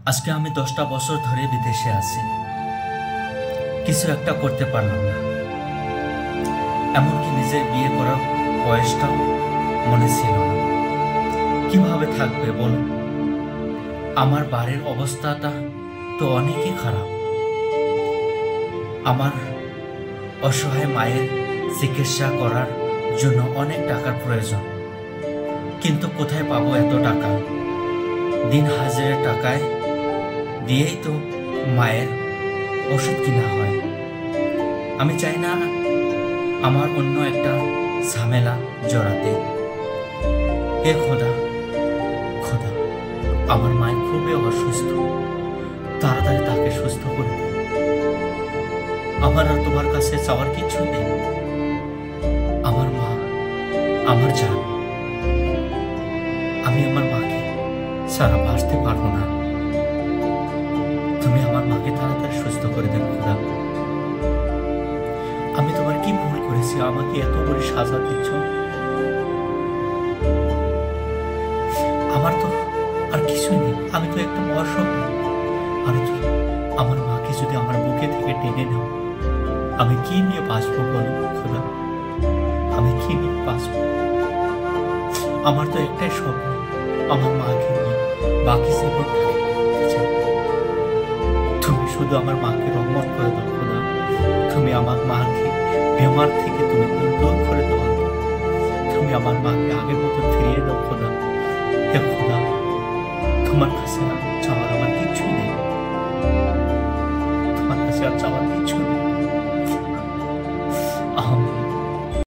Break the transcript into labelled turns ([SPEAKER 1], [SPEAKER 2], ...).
[SPEAKER 1] আজকে আমি 10টা বছর ধরে বিদেশে আছি। কিছু একটা করতে পারলাম না। এমনকি নিজের বিয়ে করার বয়সটাও মনে ছিল না। কিভাবে থাকবে বলো? আমার বাড়ির অবস্থাটা তো অনেকই খারাপ। আমার অসহায় মায়ের চিকিৎসা করার জন্য অনেক টাকার প্রয়োজন, কিন্তু কোথায় পাবো এত টাকা? দিন হাজিরের টাকায় দিয়েই তো মায়ের ওষুধ কিনা হয়। আমি চাই না আমার অন্য একটা ঝামেলা জড়াতে। হে খোদা, খোদা, আমার মা খুবই অসুস্থ, তাড়াতাড়ি তাকে সুস্থ করে দিন। আমার আর তোমার কাছে চাওয়ার কিছু নেই। আমার মা আমার জান। আমি আমার মাকে সারা বাঁচতে পারবো না। তুমি আমার মাকে তাড়াতাড়ি সুস্থ করে দেন খোদা। আমি তোমার কি ভুল করেছি আমাকে এত বড় সাজা দিচ্ছ? আমার তো আর কিছুই নেই। আমি তো একদম অসহায়। আমি তো আমার মাকে যদি আমার বুকে থেকে টেনে নাও, আমি কি নিয়ে বাঁচবো বলো খোদা? আমি কি নিয়ে বাঁচবো? আমার তো একটাই স্বপ্ন, আমার মাকে নিয়ে বাকি জীবনটাকে কাটাতে চাই। তুমি শুধু আমার মাকে রহমত করে দাও খোদা। তুমি আমার মাকে বেমার থেকে তুমি দূর করে দাও। তুমি আমার মাকে আগের মতো ফিরিয়ে দাও খোদা। হে খোদা, তোমার কাছে আর চাওয়ার আমার কিছুই নেই। তোমার কাছে আর চাওয়ার কিছুই নেই।